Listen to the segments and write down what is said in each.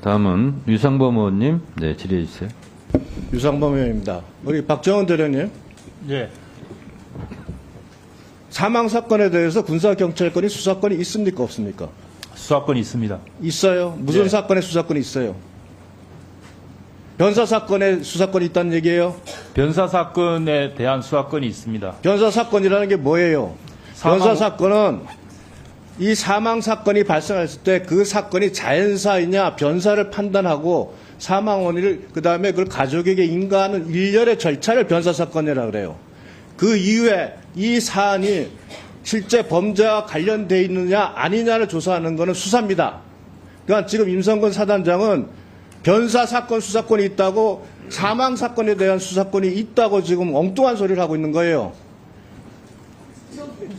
다음은 유상범 의원님, 네, 질의해 주세요. 유상범 의원입니다. 우리 박정원 대령님, 예. 사망 사건에 대해서 군사경찰권이 수사권이 있습니까 없습니까? 수사권이 있습니다. 있어요. 무슨 네. 사건에 수사권이 있어요? 변사 사건에 수사권이 있다는 얘기예요? 변사 사건에 대한 수사권이 있습니다. 변사 사건이라는 게 뭐예요? 변사 사건은 이 사망 사건이 발생했을 때 그 사건이 자연사이냐 변사를 판단하고 사망 원인을 그다음에 그걸 가족에게 인가하는 일련의 절차를 변사 사건이라고 그래요. 그 이후에 이 사안이 실제 범죄와 관련돼 있느냐 아니냐를 조사하는 것은 수사입니다. 그러니까 지금 임성근 사단장은 변사 사건 수사권이 있다고 사망 사건에 대한 수사권이 있다고 지금 엉뚱한 소리를 하고 있는 거예요.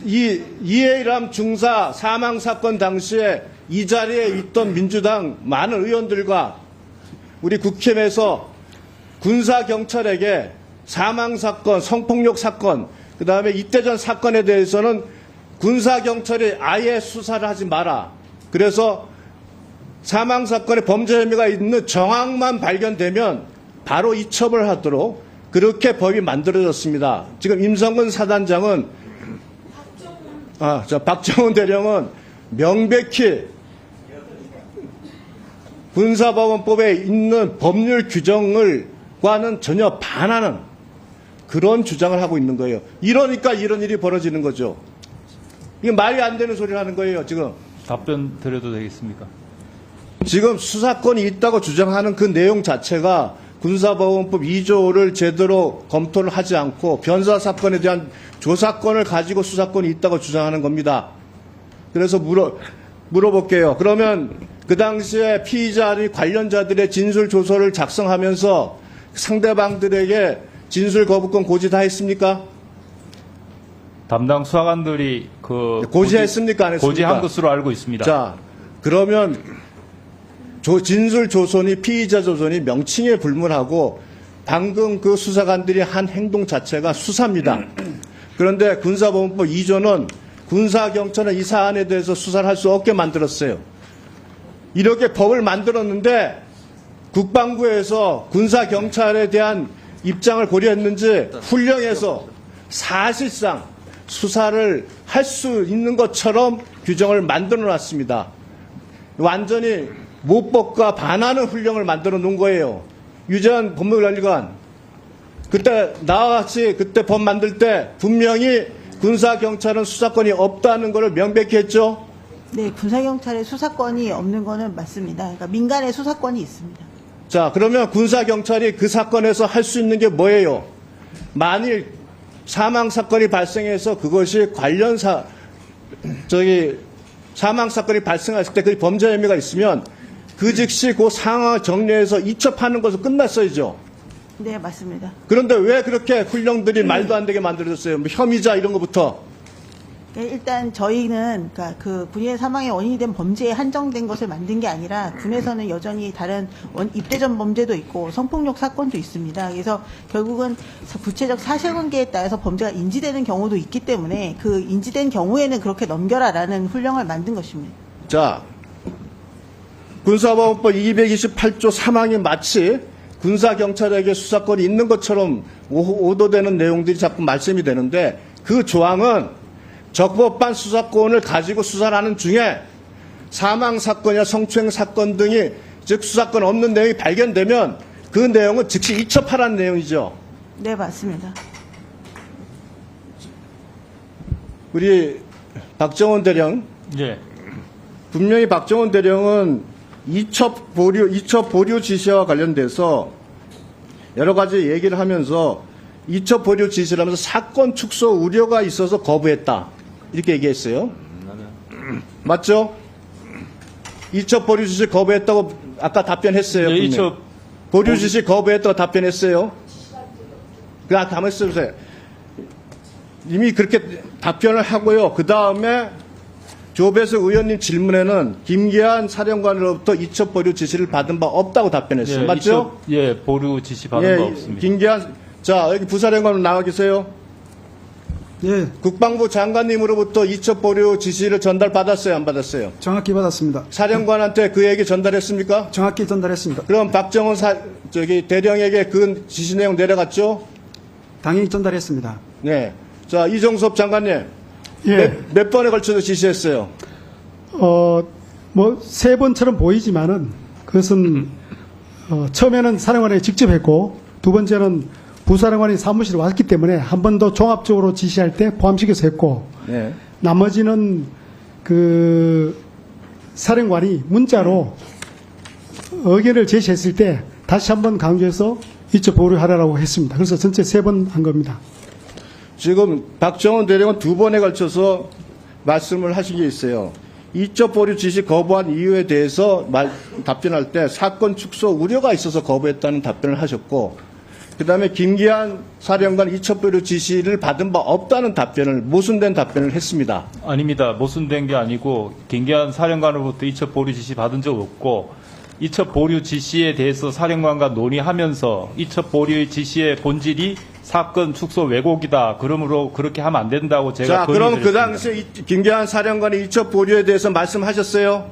이 이해람 중사 사망 사건 당시에 이 자리에 있던 민주당 많은 의원들과 우리 국힘에서 군사 경찰에게 사망 사건, 성폭력 사건, 그다음에 이태전 사건에 대해서는 군사 경찰이 아예 수사를 하지 마라. 그래서 사망 사건에 범죄 혐의가 있는 정황만 발견되면 바로 이첩을 하도록 그렇게 법이 만들어졌습니다. 지금 임성근 사단장은 박정훈 대령은 명백히 군사법원법에 있는 법률 규정과는 전혀 반하는 그런 주장을 하고 있는 거예요. 이러니까 이런 일이 벌어지는 거죠. 이게 말이 안 되는 소리를 하는 거예요, 지금. 답변 드려도 되겠습니까? 지금 수사권이 있다고 주장하는 그 내용 자체가 군사법원법 2조를 제대로 검토를 하지 않고 변사 사건에 대한 조사권을 가지고 수사권이 있다고 주장하는 겁니다. 그래서 물어볼게요. 그러면 그 당시에 피의자들이 관련자들의 진술 조서를 작성하면서 상대방들에게 진술 거부권 고지 다 했습니까? 담당 수사관들이 고지했습니까? 안 했습니까? 고지한 것으로 알고 있습니다. 자, 그러면 진술 조선이 피의자 조선이 명칭에 불문하고 방금 그 수사관들이 한 행동 자체가 수사입니다. 그런데 군사법원법 2조는 군사경찰은 이 사안에 대해서 수사를 할 수 없게 만들었어요. 이렇게 법을 만들었는데 국방부에서 군사경찰에 대한 입장을 고려했는지 훈령에서 사실상 수사를 할 수 있는 것처럼 규정을 만들어 놨습니다. 완전히 모법과 반하는 훈령을 만들어 놓은 거예요. 유재한 법무관리관, 그때 나와 같이 그때 법 만들 때 분명히 군사경찰은 수사권이 없다는 것을 명백히 했죠. 네, 군사경찰의 수사권이 없는 거는 맞습니다. 그러니까 민간의 수사권이 있습니다. 자, 그러면 군사경찰이 그 사건에서 할 수 있는 게 뭐예요? 만일 사망 사건이 발생해서 그것이 사망 사건이 발생했을 때 그 범죄 혐의가 있으면 그 즉시 그 상황을 정리해서 이첩하는 것으로 끝났어야죠. 네, 맞습니다. 그런데 왜 그렇게 훈령들이 말도 안 되게 만들어졌어요? 뭐 혐의자 이런 것부터. 일단 저희는 그러니까 그 군인의 사망의 원인이 된 범죄에 한정된 것을 만든 게 아니라 군에서는 여전히 다른 입대전 범죄도 있고 성폭력 사건도 있습니다. 그래서 결국은 구체적 사실관계에 따라서 범죄가 인지되는 경우도 있기 때문에 그 인지된 경우에는 그렇게 넘겨라라는 훈령을 만든 것입니다. 자, 군사법원법 228조 3항이 마치 군사경찰에게 수사권이 있는 것처럼 오도되는 내용들이 자꾸 말씀이 되는데 그 조항은 적법한 수사권을 가지고 수사를 하는 중에 사망 사건이나 성추행 사건 등이 즉 수사권 없는 내용이 발견되면 그 내용은 즉시 이첩하라는 내용이죠. 네, 맞습니다. 우리 박정원 대령, 예. 분명히 박정원 대령은 이첩 보류 지시와 관련돼서 여러 가지 얘기를 하면서 이첩 보류 지시를 하면서 사건 축소 우려가 있어서 거부했다. 이렇게 얘기했어요. 맞죠? 이첩 보류 지시 거부했다고 아까 답변했어요. 예, 이첩 보류 지시 거부했다고 답변했어요. 가만히 있어보세요. 이미 그렇게 답변을 하고요. 그 다음에 조배석 의원님 질문에는 김기한 사령관으로부터 이첩 보류 지시를 받은 바 없다고 답변했어요. 예, 맞죠? 보류 지시 받은 바 없습니다. 김기한, 자, 여기 부사령관 나와 계세요. 예, 국방부 장관님으로부터 이첩 보류 지시를 전달받았어요, 안 받았어요? 정확히 받았습니다. 사령관한테 그 얘기 전달했습니까? 정확히 전달했습니다. 그럼 박정훈 대령에게 그 지시 내용 내려갔죠? 당연히 전달했습니다. 네. 자, 이종섭 장관님. 예, 몇 번에 걸쳐서 지시했어요? 뭐, 세 번처럼 보이지만은 그것은, 처음에는 사령관에게 직접 했고, 두 번째는 부사령관이 사무실에 왔기 때문에 한 번 더 종합적으로 지시할 때 포함시켜서 했고, 네. 나머지는 그 사령관이 문자로 의견을 제시했을 때 다시 한번 강조해서 이첩 보류하라고 했습니다. 그래서 전체 세 번 한 겁니다. 지금 박정훈 대령은 두 번에 걸쳐서 말씀을 하신 게 있어요. 이첩 보류 지시 거부한 이유에 대해서 답변할 때 사건 축소 우려가 있어서 거부했다는 답변을 하셨고, 그다음에 김기한 사령관 이첩 보류 지시를 받은 바 없다는 답변을, 모순된 답변을 했습니다. 아닙니다. 모순된 게 아니고 김기한 사령관으로부터 이첩 보류 지시 받은 적 없고 이첩 보류 지시에 대해서 사령관과 논의하면서 이첩 보류 지시의 본질이 사건 축소 왜곡이다. 그러므로 그렇게 하면 안 된다고 제가 자, 그럼 그 건의드렸습니다. 당시에 김기한 사령관이 이첩 보류에 대해서 말씀하셨어요?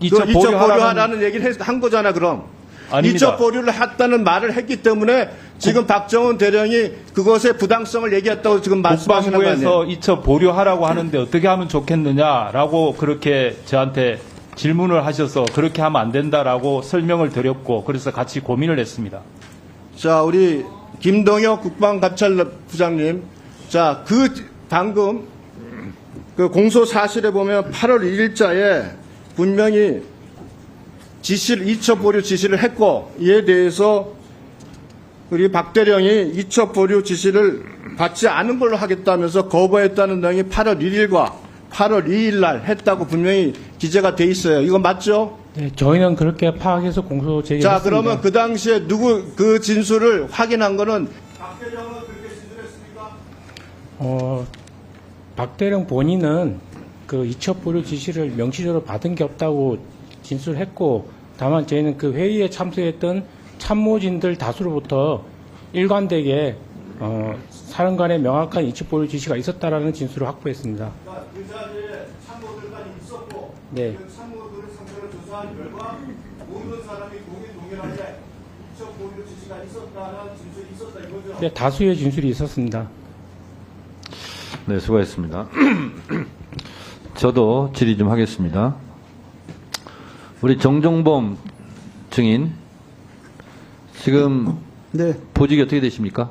이첩 이첩 보류하라는 보류하라는 얘기를 한 거잖아, 그럼. 아닙니다. 이첩 보류를 했다는 말을 했기 때문에 지금 박정훈 대령이 그것의 부당성을 얘기했다고 지금 말씀하시는 거 아니에요? 국방부에서 이첩 보류하라고 하는데 어떻게 하면 좋겠느냐라고 그렇게 저한테 질문을 하셔서 그렇게 하면 안 된다라고 설명을 드렸고 그래서 같이 고민을 했습니다. 자, 우리 김동혁 국방감찰부장님. 자, 방금 그 공소 사실에 보면 8월 1일자에 분명히 이첩 보류 지시를 했고, 이에 대해서 우리 박 대령이 이첩 보류 지시를 받지 않은 걸로 하겠다면서 거부했다는 내용이 8월 1일과 8월 2일 날 했다고 분명히 기재가 돼 있어요. 이거 맞죠? 네, 저희는 그렇게 파악해서 공소 제기했습니다. 자, 그러면 그 당시에 그 진술을 확인한 거는 박 대령은 그렇게 진술했습니까? 박 대령 본인은 그 이첩 보류 지시를 명시적으로 받은 게 없다고 진술했고, 다만 저희는 그 회의에 참석했던 참모진들 다수로부터 일관되게 사령관의 명확한 이첩 보류 지시가 있었다라는 진술을 확보했습니다. 그러니까 그 자리에 참모들까지 있었고, 네. 그 참모들을 상대로 조사한 결과 모든 사람이 동일하게 이첩 보류 지시가 있었다는 진술이 있었다 이거죠. 네, 다수의 진술이 있었습니다. 네, 수고하셨습니다. 저도 질의 좀 하겠습니다. 우리 정종범 증인, 지금 네, 보직이 어떻게 되십니까?